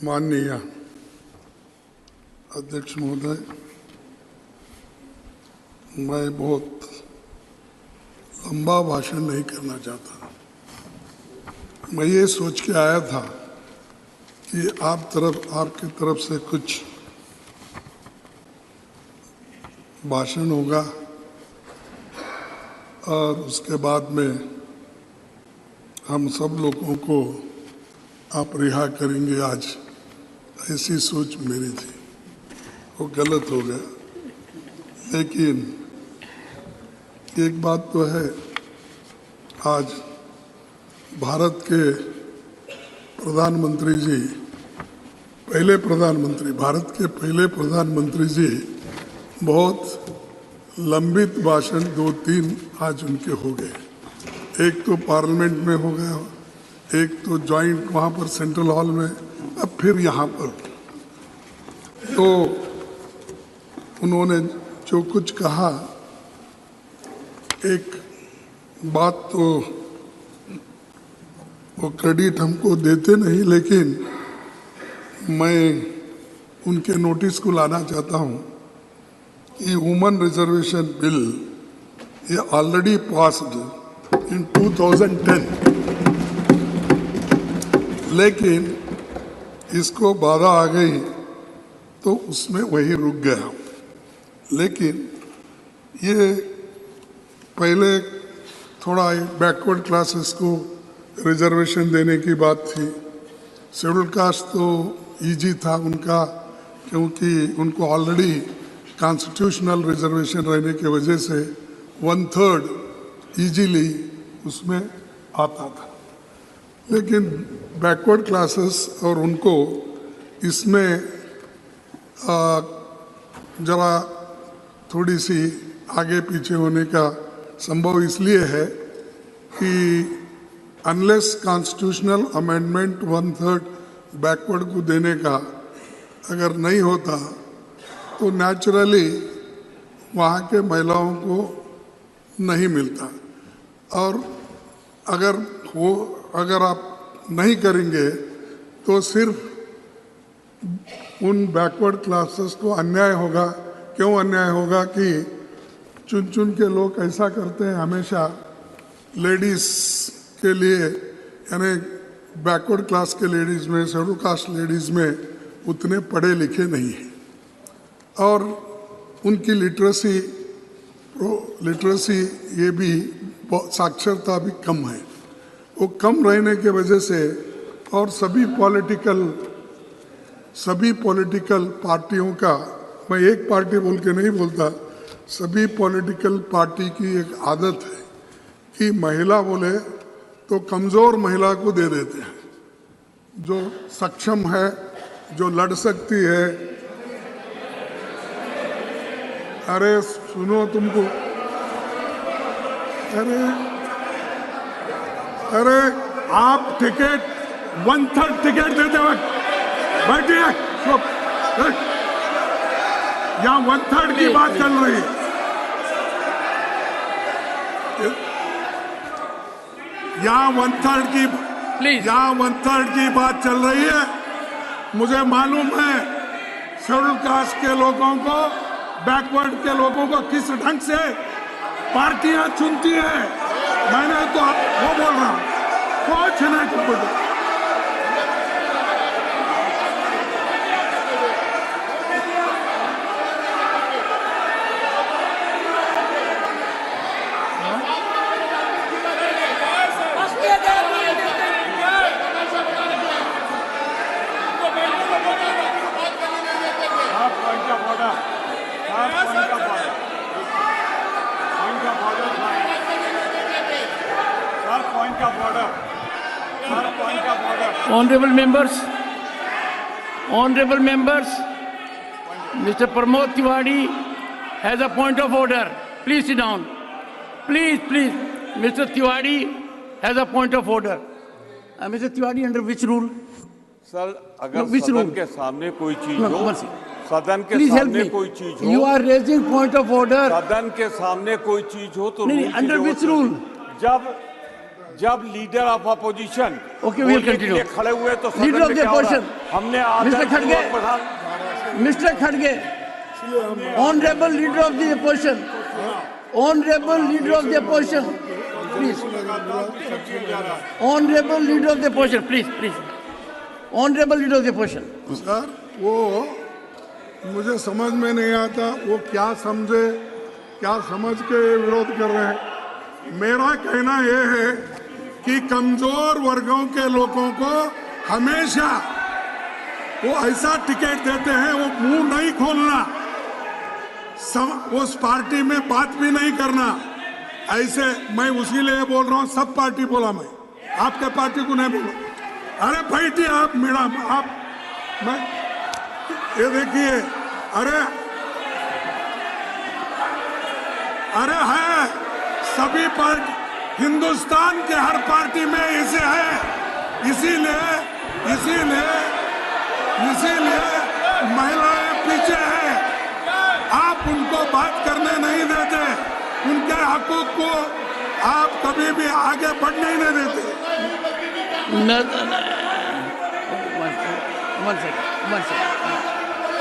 माननीय अध्यक्ष महोदय, मैं बहुत लंबा भाषण नहीं करना चाहता। मैं ये सोच के आया था कि आपकी तरफ से कुछ भाषण होगा और उसके बाद में हम सब लोगों को आप रिहा करेंगे। आज ऐसी सोच मेरी थी, वो गलत हो गया। लेकिन एक बात तो है, आज भारत के प्रधानमंत्री जी, भारत के पहले प्रधानमंत्री जी बहुत लंबित भाषण 2-3 आज उनके हो गए। एक तो पार्लियामेंट में हो गया, एक तो जॉइंट वहाँ पर सेंट्रल हॉल में, अब फिर यहाँ पर। तो उन्होंने जो कुछ कहा, एक बात तो वो क्रेडिट हमको देते नहीं, लेकिन मैं उनके नोटिस को लाना चाहता हूँ कि वुमेन रिजर्वेशन बिल ये ऑलरेडी पास्ड इन 2010, लेकिन इसको बाधा आ गई तो उसमें वही रुक गया। लेकिन ये पहले थोड़ा बैकवर्ड क्लासेस को रिजर्वेशन देने की बात थी। शेड्यूल कास्ट तो इजी था उनका, क्योंकि उनको ऑलरेडी कॉन्स्टिट्यूशनल रिजर्वेशन रहने की वजह से 1/3 इजीली उसमें आता था। लेकिन बैकवर्ड क्लासेस और उनको इसमें जरा थोड़ी सी आगे पीछे होने का संभव इसलिए है कि अनलेस कॉन्स्टिट्यूशनल अमेंडमेंट 1/3 बैकवर्ड को देने का अगर नहीं होता तो नेचुरली वहाँ के महिलाओं को नहीं मिलता। और अगर आप नहीं करेंगे तो सिर्फ उन बैकवर्ड क्लासेस को अन्याय होगा। क्यों अन्याय होगा कि चुन चुन के लोग ऐसा करते हैं हमेशा लेडीज़ के लिए, यानी बैकवर्ड क्लास के लेडीज़ में, शेड्यूल कास्ट लेडीज़ में उतने पढ़े लिखे नहीं हैं और उनकी लिटरेसी ये भी साक्षरता भी कम है। वो कम रहने के वजह से और सभी पॉलिटिकल पार्टियों का, मैं एक पार्टी बोल के नहीं बोलता, सभी पॉलिटिकल पार्टी की एक आदत है कि महिला बोले तो कमज़ोर महिला को दे देते हैं, जो सक्षम है, जो लड़ सकती है। अरे सुनो, तुमको अरे आप टिकट 1/3 टिकट देते वक्त बैठिए, यहाँ 1/3 की बात चल रही है। यहाँ 1/3 की बात चल रही है। मुझे मालूम है शेड्यूल कास्ट के लोगों को, बैकवर्ड के लोगों को किस ढंग से पार्टियां चुनती है। मैंने तो वो बोल रहा हूँ, कुछ नहीं कुछ। Honorable members, Mr. Pramod Tiwari has a point of order. Please sit down. Please. Mr. Tiwari has a point of order. Mr. Tiwari, under which rule? Sir, अगर सदन के सामने कोई चीज हो, सदन के सामने कोई चीज हो, You are raising point of order. सदन के सामने कोई चीज हो तो नहीं, under which rule? जब leader of opposition Okay, we'll continue. खड़े हुए तो Leader सदन of में the क्या हो रहा है? opposition. हमने Mr. Khadge. Mr. Khadge, Honorable Leader of the Opposition, Honorable Leader of the Opposition, please. Honorable Leader of the Opposition, please, please. Honorable Leader of the Opposition. Sir वो मुझे समझ में नहीं आता वो क्या समझे, क्या समझ के विरोध कर रहे हैं। मेरा कहना ये है कि कमजोर वर्गों के लोगों को हमेशा वो ऐसा टिकट देते हैं, वो मुंह नहीं खोलना, उस पार्टी में बात भी नहीं करना। ऐसे मैं उसी लिए बोल रहा हूँ, सब पार्टी बोला, मैं आपके पार्टी को नहीं बोला। अरे बैठिए आप मैडम, आप मैं ये देखिए, अरे है सभी पार्टी, हिंदुस्तान के हर पार्टी में इसे है, इसीलिए महिलाएं पीछे है। आप उनको बात करने नहीं देते, उनके हकूक को आप कभी भी आगे बढ़ने ही नहीं देते।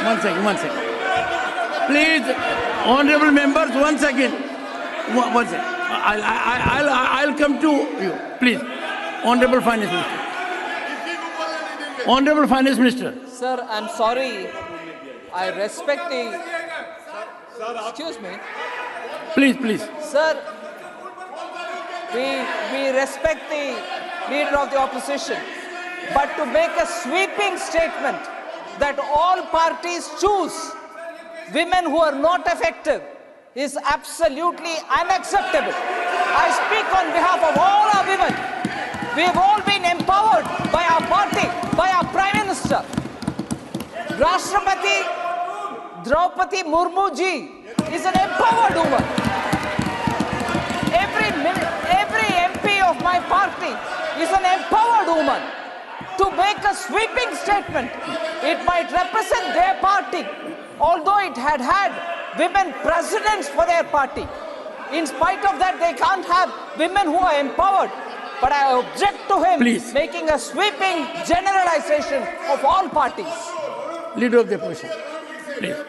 One second. Please, honorable members, 1 second. One second. I'll come to you. Please, Honorable Finance Minister. Honorable Finance Minister. Sir, I'm sorry. I respect the... Excuse me. Please. Sir, we respect the leader of the opposition. But to make a sweeping statement that all parties choose women who are not effective is absolutely unacceptable. I speak on behalf of all our women. We have all been empowered by our party, by our Prime Minister. Rashtrapati Draupadi Murmu ji is an empowered woman. Every MP of my party is an empowered woman. To make a sweeping statement, it might represent their party, although it had women presidents for their party. In spite of that, they can't have women who are empowered. But I object to him making a sweeping generalization of all parties. Leader of the opposition, please.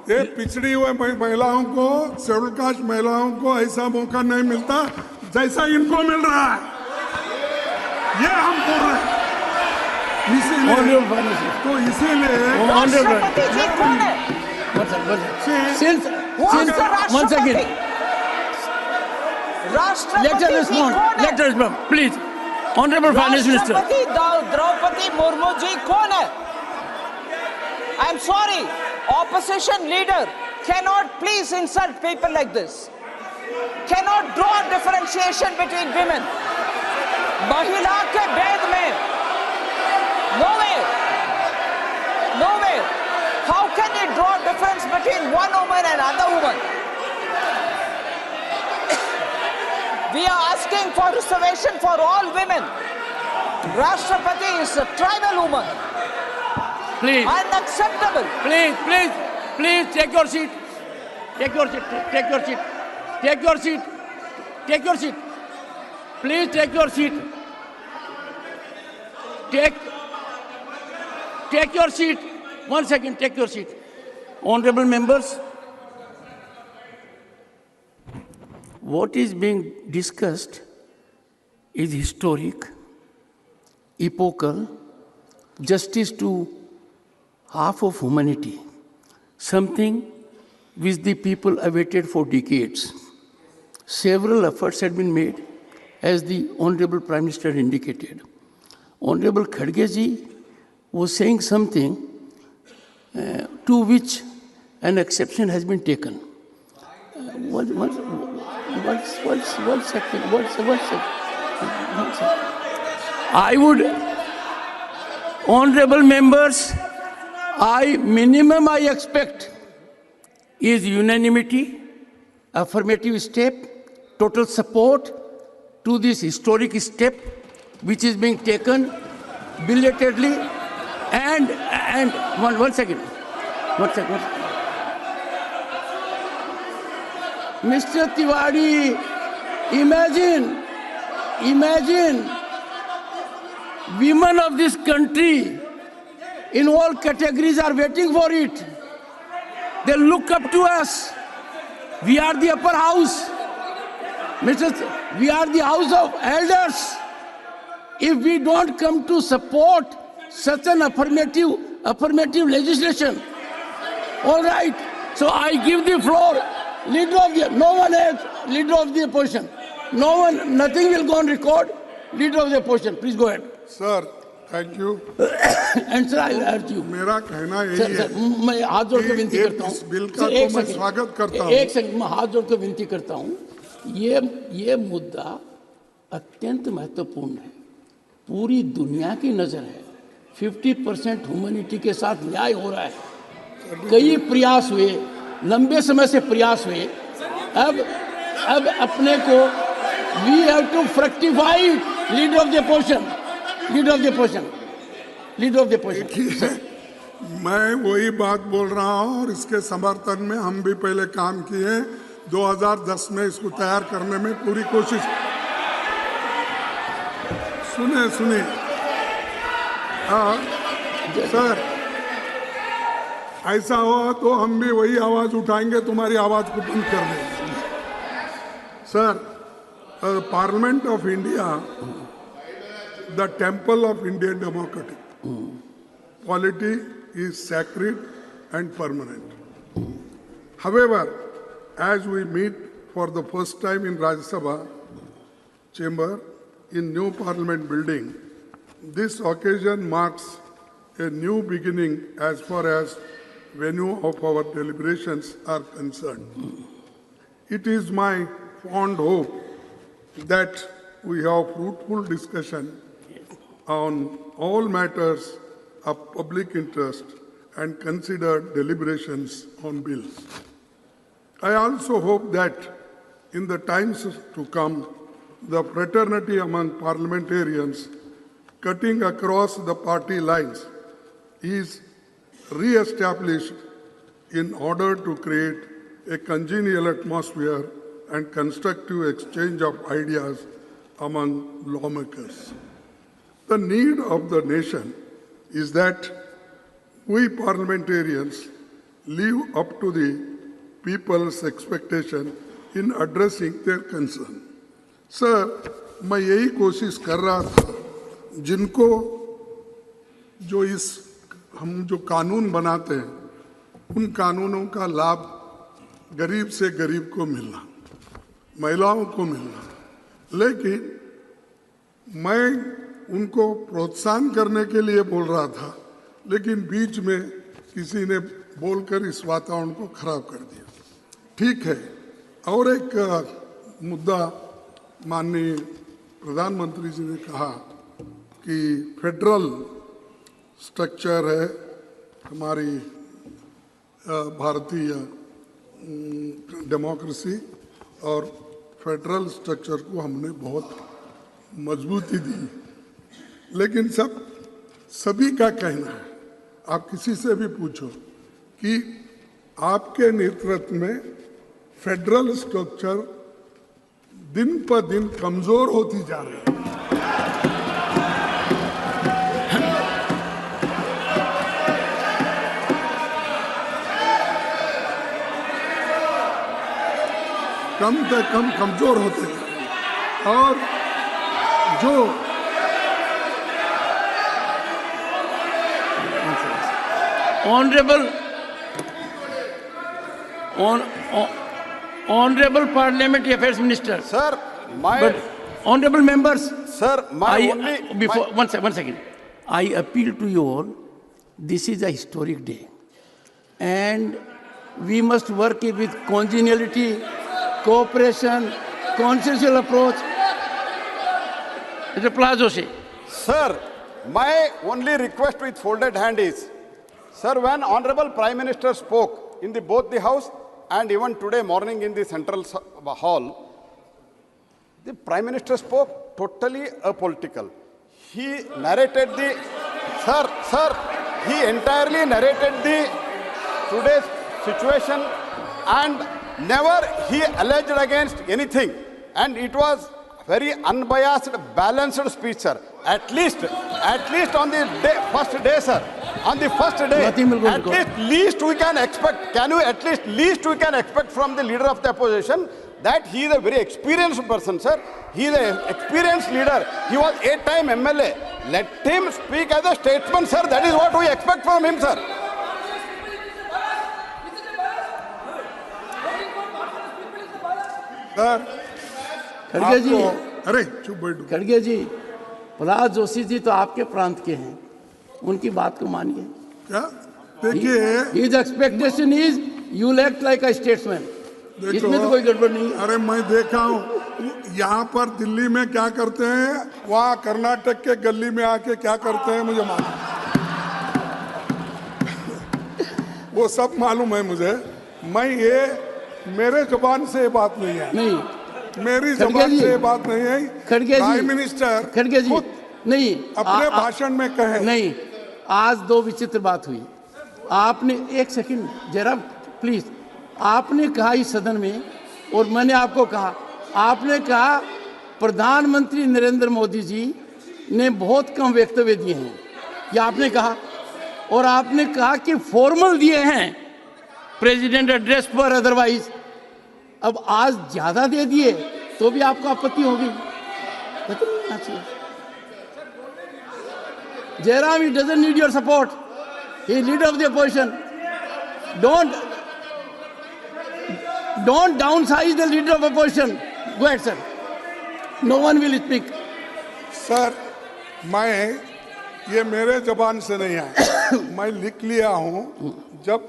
ये पिछड़ी हुए महिलाओं को, schedule caste महिलाओं को ऐसा मौका नहीं मिलता जैसा इनको मिल रहा है, ये हम बोल रहे हैं। इसीलिए राष्ट्रपति जी कौन है? Once again. Let her respond. Please. Honorable Finance Minister. राष्ट्रपति द्रौपदी मुर्मू जी कौन है? I'm sorry. Opposition leader cannot please insult people like this. Cannot draw differentiation between women. महिला के भेद में no way. How can you draw difference between one woman and another woman? We are asking for reservation for all women. Rashtrapati is a tribal woman. Please. Unacceptable. Please, take your seat. Take your seat. Please take your seat. Take your seat. 1 second, take your seat. Honorable members, what is being discussed is historic, epochal, justice to half of humanity, something which the people awaited for decades. Several efforts had been made, as the Honorable Prime Minister indicated. Honorable Khadge ji was saying something to which an exception has been taken. One second. I would, honorable members, minimum I expect is unanimity, affirmative step, total support to this historic step which is being taken belatedly. And one second. Mr. Tiwari, imagine imagine women of this country in all categories are waiting for it. They look up to us. We are the upper house. We are the house of elders. If we don't come to support such an affirmative legislation, all right. So I give the floor. No one has leader of the opposition. Nothing will go on record. Leader of the opposition, please go ahead. Sir thank you. And sir, I'll urge you. मेरा कहना यही sir, है मैं हाथ जोड़ के विनती कि करता हूँ। इस बिल का सर, तो एक मैं सेकंड। स्वागत करता हूँ। एक सेकंड, मैं हाथ जोड़ के विनती करता हूँ। ये मुद्दा अत्यंत महत्वपूर्ण है। पूरी दुनिया की नजर है। 50% ह्यूमैनिटी के साथ न्याय हो रहा है। कई प्रयास हुए, लंबे समय से प्रयास हुए। अब अपने को we have to fructify leader of the opposition, leader of the opposition, leader of the opposition. मैं वही बात बोल रहा हूँ और इसके समर्थन में हम भी पहले काम किए। 2010 में इसको तैयार करने में पूरी कोशिश। सुनिए सर, ऐसा हुआ तो हम भी वही आवाज उठाएंगे, तुम्हारी आवाज को बंद कर देंगे। Sir, parliament of India, the temple of Indian democratic polity is sacred and permanent. However, as we meet for the first time in Rajya Sabha chamber in new parliament building, this occasion marks a new beginning as far as venue of our deliberations are concerned. It is my fond hope that we have fruitful discussion on all matters of public interest and consider deliberations on bills. I also hope that in the times to come, the fraternity among parliamentarians cutting across the party lines is re-established in order to create a congenial atmosphere and constructive exchange of ideas among lawmakers. The need of the nation is that we parliamentarians live up to the people's expectation in addressing their concern. Sir, मैं यही कोशिश कर रहा था, जिनको हम जो कानून बनाते हैं, उन कानूनों का लाभ गरीब से गरीब को मिलना, महिलाओं को मिलना, लेकिन मैं उनको प्रोत्साहन करने के लिए बोल रहा था, लेकिन बीच में किसी ने बोलकर इस वातावरण को खराब कर दिया। ठीक है। और एक मुद्दा माननीय प्रधानमंत्री जी ने कहा कि फेडरल स्ट्रक्चर है हमारी भारतीय डेमोक्रेसी, और फेडरल स्ट्रक्चर को हमने बहुत मजबूती दी। लेकिन सभी का कहना है, आप किसी से भी पूछो कि आपके नेतृत्व में फेडरल स्ट्रक्चर दिन पर दिन कमजोर होती जा रही है। कम से कम कमजोर होते हैं। और जो Honorable Parliamentary Affairs Minister. Sir, honorable members. Sir, one second. I appeal to you all. This is a historic day, and we must work with congeniality, cooperation, consensual approach. Mr. Plazosi. Sir, my only request with folded hand is, sir, when Honorable Prime Minister spoke in both the House and even today morning in the Central Hall, the Prime Minister spoke totally apolitical. He narrated he entirely narrated the today's situation and never he alleged against anything. And it was very unbiased, balanced speech, sir. At least on the first day, sir. On the first day, Nothing will go to at court. least we can expect. Can you at least we can expect from the leader of the opposition that he is a very experienced person, sir. He is an experienced leader. He was 8-time MLA. Let him speak as a statesman, sir. That is what we expect from him, sir. Sir खड़गे जी, आपको अरे चुप बैठो। खड़गे जी, प्रहलाद जोशी जी तो आपके प्रांत के हैं, उनकी बात को मानिए। क्या देखिए, His expectation is you will act like a statesman. इसमें तो कोई गड़बड़ नहीं है। अरे मैं देखा हूँ यहाँ पर दिल्ली में क्या करते हैं, वहाँ कर्नाटक के गली में आके क्या करते हैं मुझे मालूम वो सब मालूम है मुझे। मैं ये मेरे जुबान से ये बात नहीं है, नहीं मेरी खड़गे जुबान जी, से ये बात नहीं है। खड़गे जी, प्राइम मिनिस्टर खड़गे जी, खुद नहीं अपने भाषण में कहे। नहीं, आज दो विचित्र बात हुई। आपने एक सेकंड जरा प्लीज, आपने कहा इस सदन में और मैंने आपको कहा, आपने कहा प्रधानमंत्री नरेंद्र मोदी जी ने बहुत कम वक्तव्य दिए हैं, ये आपने कहा। और आपने कहा कि फॉर्मल दिए हैं प्रेसिडेंट एड्रेस पर, अदरवाइज अब आज ज्यादा दे दिए तो भी आपको आपत्ति होगी। Jairam, he doesn't need your support. He is leader of the opposition. Don't downsize the leader of opposition. Go ahead, sir. No one will speak. Sir मैं ये मेरे जबान से नहीं आया, मैं लिख लिया हूँ। जब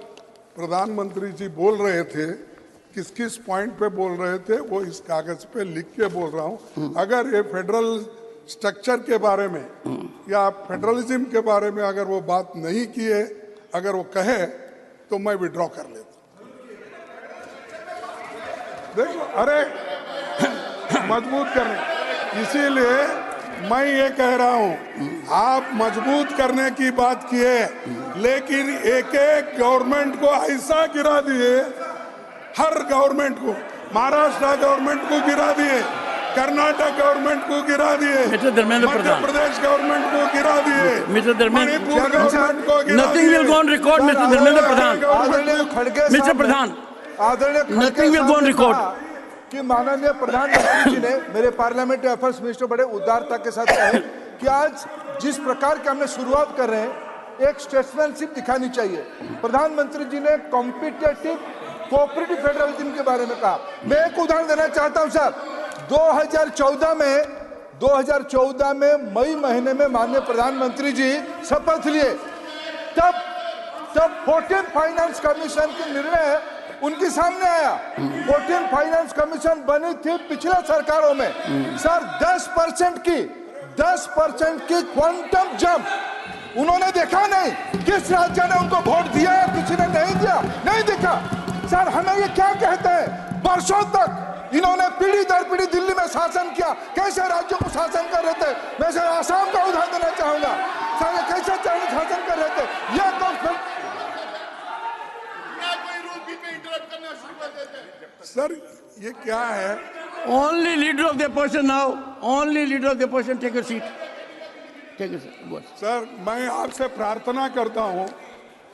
प्रधानमंत्री जी बोल रहे थे, किस किस पॉइंट पे बोल रहे थे, वो इस कागज पे लिख के बोल रहा हूँ। अगर ये फेडरल स्ट्रक्चर के बारे में या फेडरलिज्म के बारे में अगर वो बात नहीं किए, अगर वो कहे तो मैं विड्रॉ कर लेता। देखो, अरे मजबूत करने, इसीलिए मैं ये कह रहा हूँ, आप मजबूत करने की बात किए, लेकिन एक एक गवर्नमेंट को ऐसा गिरा दिए, हर गवर्नमेंट को, महाराष्ट्र गवर्नमेंट को गिरा दिए, कर्नाटक गवर्नमेंट को गिरा दिए, मध्य प्रदेश गवर्नमेंट को गिरा दिए, मणिपुर गवर्नमेंट को गिरा दिए। Nothing will go on record, Mr. Dharmendra Pradhan. Mr. Pradhan, nothing will go on record. कि माननीय प्रधानमंत्री जी ने मेरे पार्लियामेंट्री अफेयर्स मिनिस्टर बड़े उदारता के साथ कहे कि आज जिस प्रकार के हमने शुरुआत कर रहे हैं, एक स्टेट्समैनशिप दिखानी चाहिए। प्रधानमंत्री जी ने कॉम्पिटिटिव कोऑपरेटिव फेडरलिज्म के बारे में कहा। मैं एक उदाहरण देना चाहता हूं सर। 2014 में मई महीने में माननीय प्रधानमंत्री जी शपथ लिए, तब 14th फाइनेंस कमीशन की निर्णय उनके सामने आया। 14th फाइनेंस कमीशन बनी थी पिछले सरकारों में सर। 10% की क्वांटम जंप उन्होंने देखा नहीं। किस राज्य ने उनको वोट दिया या किसी ने नहीं दिया, नहीं देखा सर। हमें ये क्या कहते हैं, वर्षों तक इन्होंने पीढ़ी दर पीढ़ी दिल्ली में शासन किया। कैसे राज्यों को शासन कर रहे थे, मैं सर आसाम का उदाहरण देना चाहूंगा सर। ये कैसे शासन कर रहे थे, यह सर ये क्या है? Only leader of the opposition now. Only leader of the opposition. Take your seat. Take your seat. Go ahead. Sir मैं आपसे प्रार्थना करता हूँ,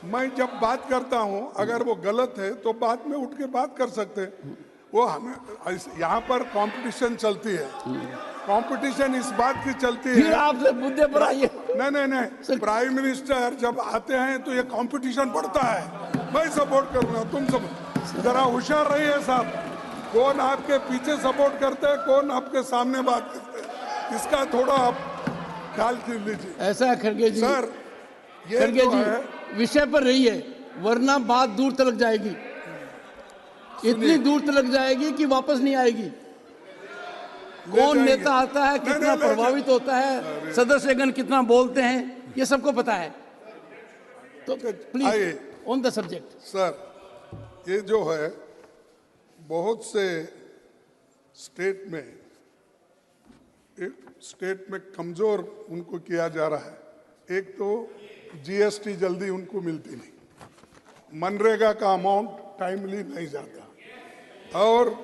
मैं जब बात करता हूँ अगर वो गलत है तो बाद में उठ के बात कर सकते हैं। वो हमें यहाँ पर कंपटीशन चलती है, कंपटीशन इस बात की चलती है। फिर आपसे मुद्दे पर आइए। नहीं, प्राइम मिनिस्टर जब आते हैं तो ये कंपटीशन बढ़ता है। मैं सपोर्ट करूँगा, तुम सब जरा होशियार रहिए साहब। कौन आपके पीछे सपोर्ट करते हैं, कौन आपके सामने बात करते हैं, इसका थोड़ा आप ख्याल कर लीजिए। ऐसा है खड़गे जी, सर ये खड़गे जो जी है, विषय पर रहिए, वरना बात दूर तक जाएगी, इतनी दूर तक जाएगी कि वापस नहीं आएगी। कौन नेता आता है, कितना प्रभावित होता है, सदस्यगण कितना बोलते हैं, ये सबको पता है। तो please on the subject. Sir ये जो है बहुत से स्टेट में कमजोर उनको किया जा रहा है। एक तो जीएसटी जल्दी उनको मिलती नहीं, मनरेगा का अमाउंट टाइमली नहीं जाता, और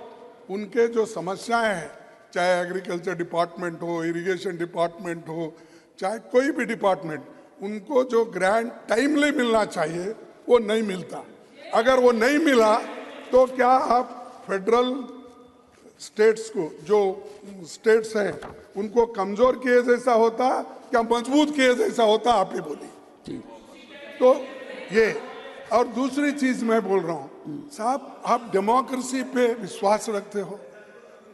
उनके जो समस्याएं हैं, चाहे एग्रीकल्चर डिपार्टमेंट हो, इरिगेशन डिपार्टमेंट हो, चाहे कोई भी डिपार्टमेंट, उनको जो ग्रांट टाइमली मिलना चाहिए वो नहीं मिलता। अगर वो नहीं मिला तो क्या आप फेडरल स्टेट्स को, जो स्टेट्स हैं, उनको कमजोर किए जैसा होता क्या मजबूत किए जैसा होता? आप ही बोलिए। तो ये, और दूसरी चीज मैं बोल रहा हूं साहब, आप डेमोक्रेसी पे विश्वास रखते हो,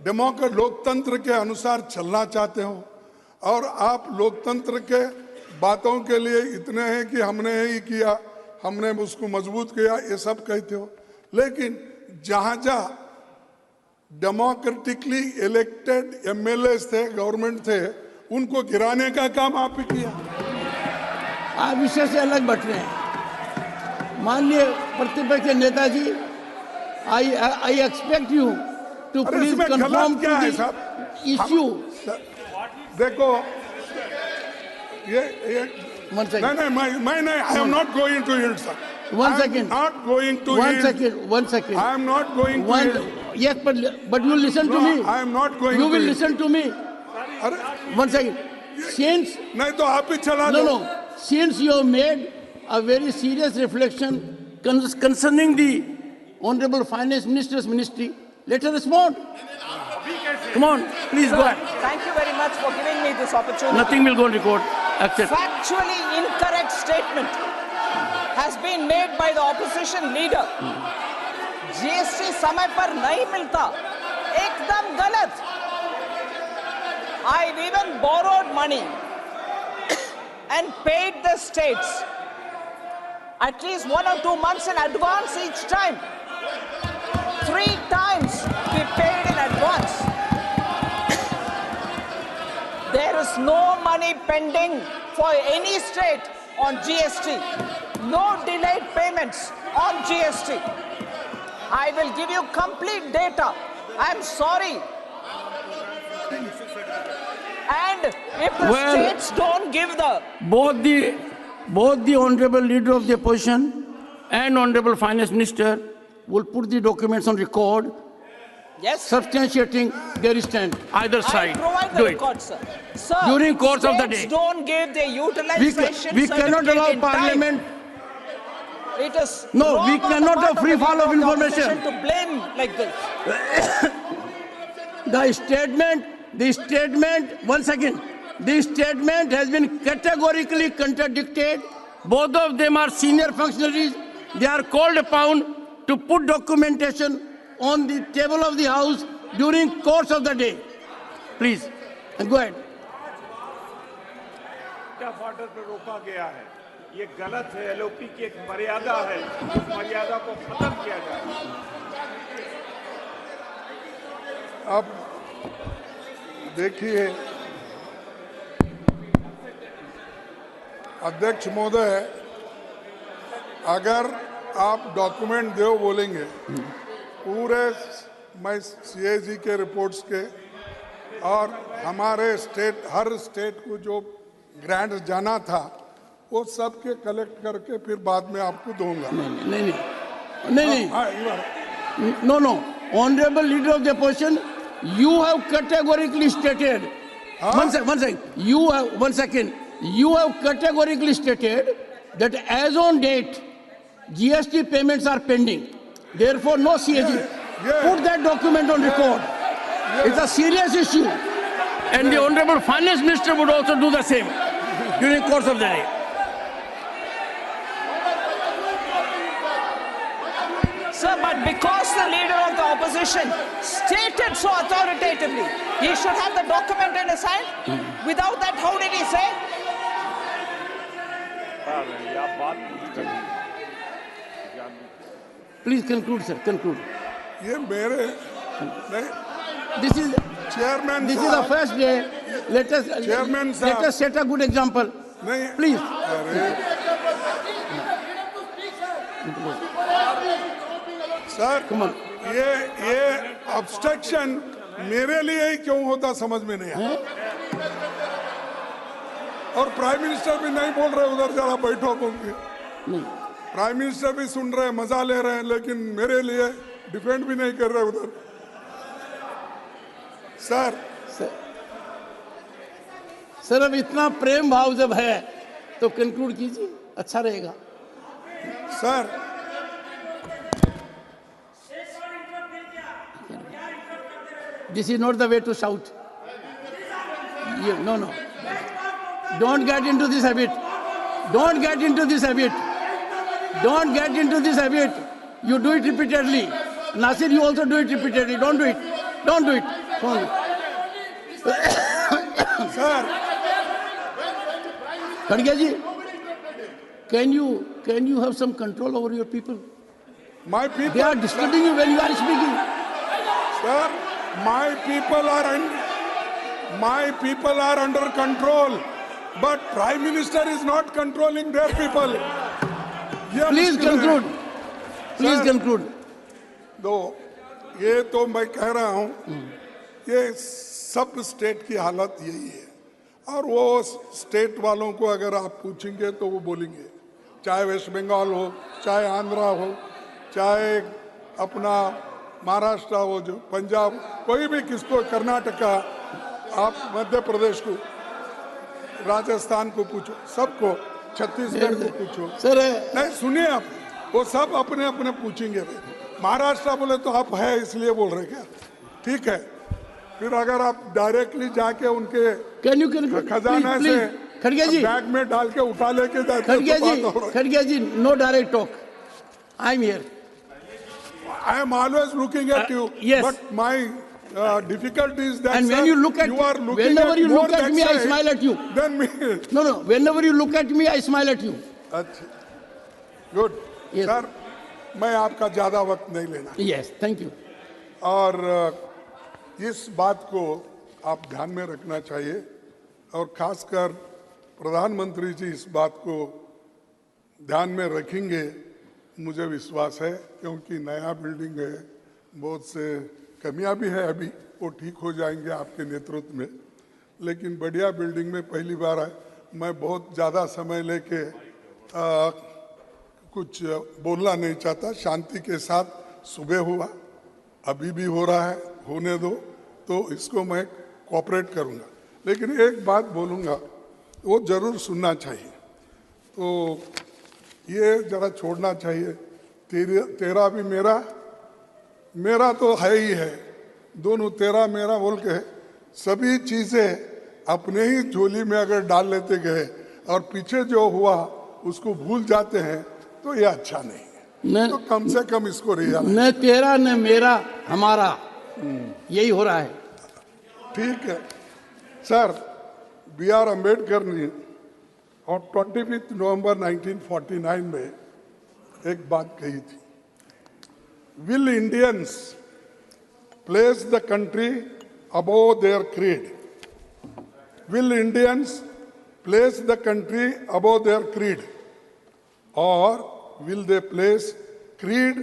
लोकतंत्र के अनुसार चलना चाहते हो, और आप लोकतंत्र के बातों के लिए इतने हैं कि हमने ही किया, हमने उसको मजबूत किया, ये सब कहते हो। लेकिन जहां जहां डेमोक्रेटिकली इलेक्टेड एमएलए थे, गवर्नमेंट थे, उनको गिराने का काम आप ही किया। आप विषय से अलग बढ़ रहे हैं। माननीय प्रतिपक्ष के नेताजी, I expect you to please confirm क्या है टू साहब इश्यू। देखो ये One second. नहीं, I am not going to yield, sir. One second. Not going to One yield. second. One second. I am not going to yield. Yes, but you listen to me. I am not going You to will yield. listen to me. अरे One second. Since नहीं तो आप ही चला no, दो। no. Since you have made a very serious reflection concerning the Honorable Finance Minister's ministry, let her respond. Come on, please go ahead. Thank you very much for giving me this opportunity. Nothing will go on record. Accept. Factually incorrect statement has been made by the opposition leader. GST समय पर नहीं मिलता, एकदम गलत. I've even borrowed money and paid the states at least 1 or 2 months in advance each time. 3 times we paid in advance. There is no money pending for any state on GST. No delayed payments on GST. I will give you complete data. I'm sorry. And if the Well, states don't give the... Both the Honorable Leader of the Opposition and Honorable Finance Minister will put the documents on record, Yes, substantiating their stand. Either side. I'll provide Do the it. record, sir. Sir, During course of the states day. don't give their utilization We cannot certificate allow in time. Parliament. It is No, wrong we on the cannot part have free of the fall of leader the information. opposition to blame like this. The statement, 1 second. The statement has been categorically contradicted. Both of them are senior functionaries. They are called upon to put documentation on the table of the House during course of the day. Please, go ahead. Order पर रोका गया है, ये गलत है। LOP की एक मर्यादा है, उस मर्यादा को खत्म किया जाए। अब देखिए अध्यक्ष महोदय, अगर आप डॉक्यूमेंट दो बोलेंगे पूरे, मैं सीएजी के रिपोर्ट्स के और हमारे स्टेट, हर स्टेट को जो ग्रांट जाना था वो सब के कलेक्ट करके फिर बाद में आपको दूंगा। नहीं. No. Honorable Leader of the Opposition, you have categorically stated. One second. You have categorically stated that as on date, GST payments are pending. Therefore, no CAG. Put that document on record. It's a serious issue. And the Honorable Finance Minister would also do the same during the course of the day. Sir, but because the leader of the opposition stated so authoritatively, he should have the document in his hand. Without that, how did he say? Please conclude, sir. Conclude. ये मेरे नहीं, This is chairman the first day. Let us set a good example. नहीं, Please. Sir, Come on. ये obstruction मेरे लिए ही क्यों होता समझ में नहीं आया। और प्राइम मिनिस्टर भी नहीं बोल रहे उधर जरा बैठो बोल के। प्राइम मिनिस्टर भी सुन रहे हैं, मजा ले रहे हैं, लेकिन मेरे लिए डिफेंड भी नहीं कर रहे उधर। सर सर अब इतना प्रेम भाव जब है तो कंक्लूड कीजिए, अच्छा रहेगा। Sir This is not the way to shout. No. Don't get into this habit. Don't get into this habit. Don't get into this habit. You do it repeatedly. Nasir, you also do it repeatedly. Don't do it. Don't do it. Don't. Sir Khadge ji, can you have some control over your people? my They people are disturbing you when you are speaking. sir my people are under control, but prime minister is not controlling their people. ये Please मुश्किल है। conclude. Please Sir. conclude. दो ये तो मैं कह रहा हूं ये सब स्टेट की हालत यही है, और वो स्टेट वालों को अगर आप पूछेंगे तो वो बोलेंगे, चाहे वेस्ट बंगाल हो, चाहे आंध्रा हो, चाहे अपना महाराष्ट्र हो, जो पंजाब, कोई भी, किसको, कर्नाटका, आप मध्य प्रदेश को, राजस्थान को पूछो, सबको, छत्तीसगढ़ को पूछो। सर नहीं सुनिए आप, वो सब अपने अपने पूछेंगे। महाराष्ट्र बोले तो आप है इसलिए बोल रहे क्या? ठीक है, फिर अगर आप डायरेक्टली जाके उनके कैन यू खजाना से खड़गे जी बैग में डाल के उठा लेके जाते खड़गे ji no direct talk. I am here. I am always looking at you, yes. but my difficulty is that And when sir, you look at you are looking whenever at you more look at that me, I side smile at you. than me. No. Whenever you look at me, I smile at you. अच्छा, good Yes. Sir, मैं आपका ज्यादा वक्त नहीं लेना, Yes, thank you. और इस बात को आप ध्यान में रखना चाहिए, और खासकर प्रधानमंत्री जी इस बात को ध्यान में रखेंगे, मुझे विश्वास है, क्योंकि नया बिल्डिंग है, बहुत से कमियां भी है, अभी वो ठीक हो जाएंगे आपके नेतृत्व में, लेकिन बढ़िया बिल्डिंग में पहली बार है। मैं बहुत ज़्यादा समय लेके कुछ बोलना नहीं चाहता, शांति के साथ सुबह हुआ, अभी भी हो रहा है, होने दो, तो इसको मैं कोऑपरेट करूंगा, लेकिन एक बात बोलूंगा, वो जरूर सुनना चाहिए, तो ये जरा छोड़ना चाहिए। तेरा भी मेरा तो है ही है, दोनों तेरा मेरा बोल के सभी चीजें अपने ही झोली में अगर डाल लेते गए और पीछे जो हुआ उसको भूल जाते हैं, तो ये अच्छा नहीं है। तो कम से कम इसको रियलाइज, न तेरा न मेरा हमारा, यही हो रहा है। ठीक है सर। बी आर अम्बेडकर ने और 25 नवंबर 1949 में एक बात कही थी, will Indians place the country above their creed, will Indians place the country above their creed, और will they place creed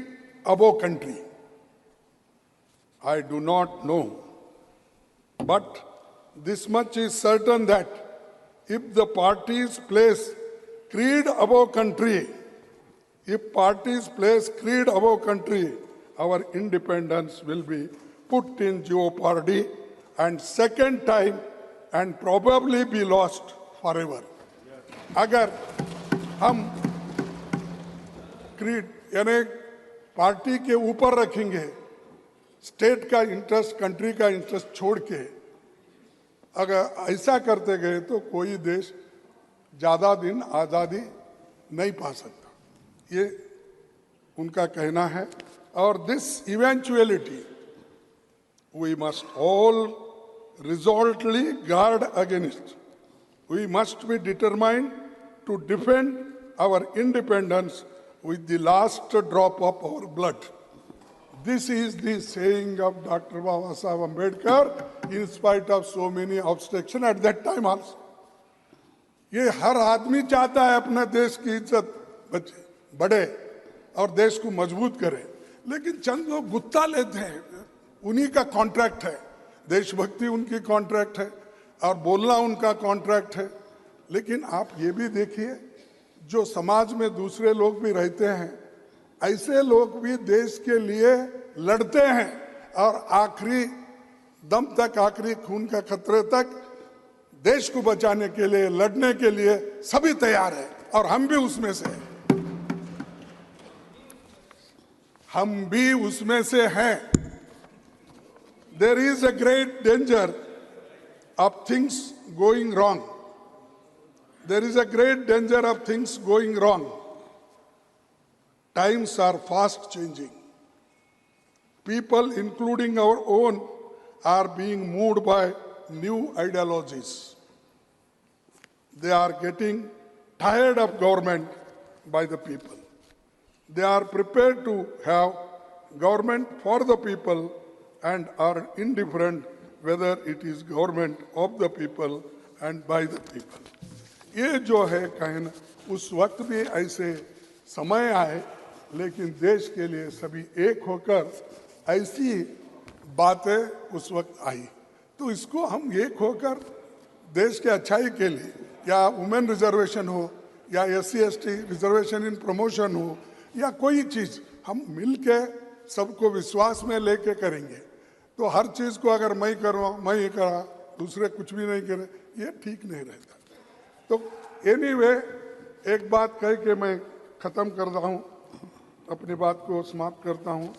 above country? I do not know, but this much is certain, that if the parties place creed above country, if parties place creed above country, our independence will be put in jeopardy, and second time, and probably be lost forever. अगर हम creed यानी party के ऊपर रखेंगे, state का interest, country का interest छोड़ के अगर ऐसा करते गए, तो कोई देश ज़्यादा दिन आज़ादी नहीं पा सकता, ये उनका कहना है। और this eventuality we must all resolutely guard against, we must be determined to defend our independence with the last drop of our blood. This is the saying of Dr. Baba Saheb Ambedkar, in spite of so many obstructions at that time also. ये हर आदमी चाहता है अपने देश की इज्जत बढ़े और देश को मजबूत करे, लेकिन चंद लोग गुत्ता लेते हैं, उन्हीं का कॉन्ट्रैक्ट है, देशभक्ति उनकी कॉन्ट्रैक्ट है और बोलना उनका कॉन्ट्रैक्ट है। लेकिन आप ये भी देखिए, जो समाज में दूसरे लोग भी रहते हैं, ऐसे लोग भी देश के लिए लड़ते हैं और आखिरी दम तक, आखिरी खून का खतरे तक देश को बचाने के लिए, लड़ने के लिए सभी तैयार है और हम भी उसमें से हैं। हम भी उसमें से हैं। There is a great danger of things going wrong. There is a great danger of things going wrong. Times are fast changing. People, including our own, are being moved by new ideologies. They are getting tired of government by the people. They are prepared to have government for the people and are indifferent whether it is government of the people and by the people. ये जो है कहना, उस वक्त भी ऐसे समय आए, लेकिन देश के लिए सभी एक होकर ऐसी बातें उस वक्त आई। तो इसको हम एक होकर देश के अच्छाई के लिए, या वुमेन रिजर्वेशन हो, या SC/ST रिजर्वेशन इन प्रमोशन हो, या कोई चीज हम मिलके सबको विश्वास में लेके करेंगे। तो हर चीज को अगर मैं करूँ, मैं ये करा, दूसरे कुछ भी नहीं करे, ये ठीक नहीं रहता। तो एनीवे, एक बात कह के मैं खत्म कर रहा हूँ, अपनी बात को समाप्त करता हूँ।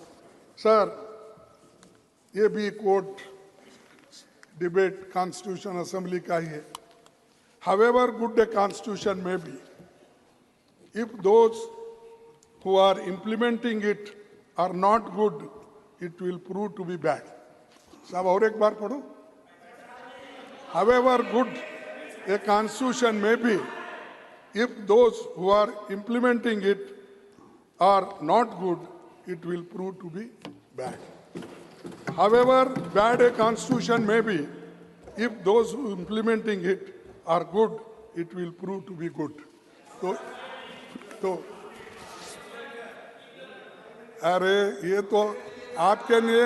सर, ये भी कोर्ट डिबेट कॉन्स्टिट्यूशन असेंबली का ही है। However good a constitution may be, if those who are implementing it are not good, it will prove to be bad. साहब और एक बार पढ़ो। However good a constitution may be, if those who are implementing it are not good, it will prove to be bad. However bad a constitution may be, if those who are implementing it are good, it will prove to be good. तो अरे ये तो आपके लिए,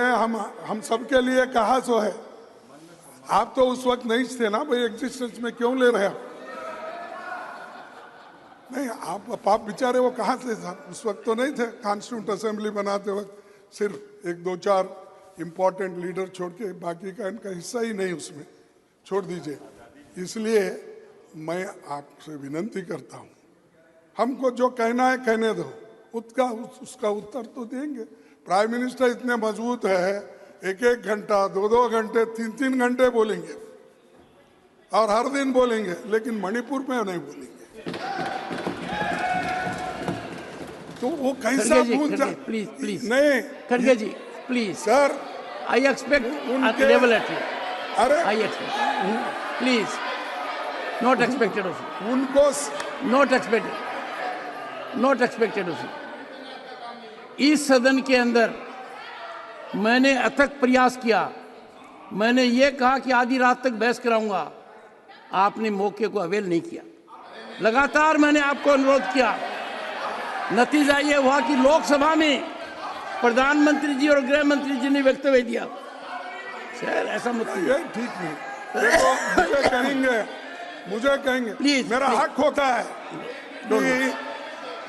हम सबके लिए कहा सो है। आप तो उस वक्त नहीं थे ना भाई, एग्जिस्टेंस में क्यों ले रहे आप? नहीं, आप बेचारे वो कहाँ थे साहब? उस वक्त तो नहीं थे। कॉन्स्टिट्यूंट असेंबली बनाते वक्त सिर्फ एक दो चार इंपॉर्टेंट लीडर छोड़ के बाकी का इनका हिस्सा ही नहीं उसमें, छोड़ दीजिए। इसलिए मैं आपसे विनती करता हूँ, हमको जो कहना है कहने दो, उसका उत्तर तो देंगे। प्राइम मिनिस्टर इतने मजबूत है, एक एक घंटा, दो घंटे, तीन घंटे बोलेंगे और हर दिन बोलेंगे, लेकिन मणिपुर में नहीं बोलेंगे। तो वो कैसा प्लीज प्लीज नहीं खड़गे ji, please sir, I expect level at you. अरे I expect, please, not expected of you, उनको नॉट एक्सपेक्टेड ऑफ यू। इस सदन के अंदर मैंने अथक प्रयास किया, मैंने ये कहा कि आधी रात तक बहस कराऊंगा, आपने मौके को अवेल नहीं किया। लगातार मैंने आपको अनुरोध किया, नतीजा ये हुआ कि लोकसभा में प्रधानमंत्री जी और गृह मंत्री जी ने वक्तव्य दिया। सर ऐसा मत ये ठीक नहीं। देखो, मुझे कहेंगे प्लीज, मेरा हक होता है,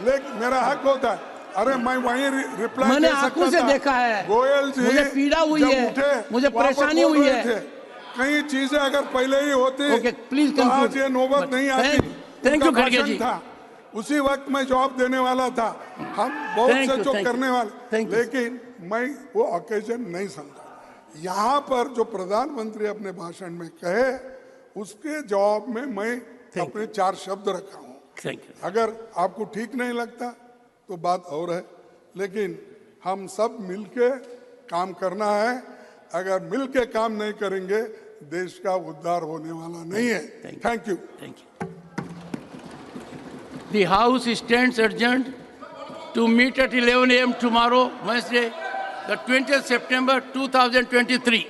लेकिन मेरा हक होता है। अरे मैं वहीं रिप्लाई मैंने आंखों से देखा है, गोयल जी मुझे पीड़ा हुई है, मुझे परेशानी हुई है। कई चीजें अगर पहले ही होती प्लीज तो आज ये नौबत नहीं आती। थैंक यू खड़गे जी। उसी वक्त मैं जवाब देने वाला था, हम बहुत से जो करने वाले, लेकिन मैं वो ओकेजन नहीं समझा। यहाँ पर जो प्रधानमंत्री अपने भाषण में कहे, उसके जवाब में मैं अपने 4 शब्द रखा हूँ। अगर आपको ठीक नहीं लगता तो बात और है, लेकिन हम सब मिलके काम करना है। अगर मिलके काम नहीं करेंगे, देश का उद्धार होने वाला नहीं है। Thank you. The House stands adjourned to meet at 11 a.m. tomorrow, Wednesday, the 20th September 2023.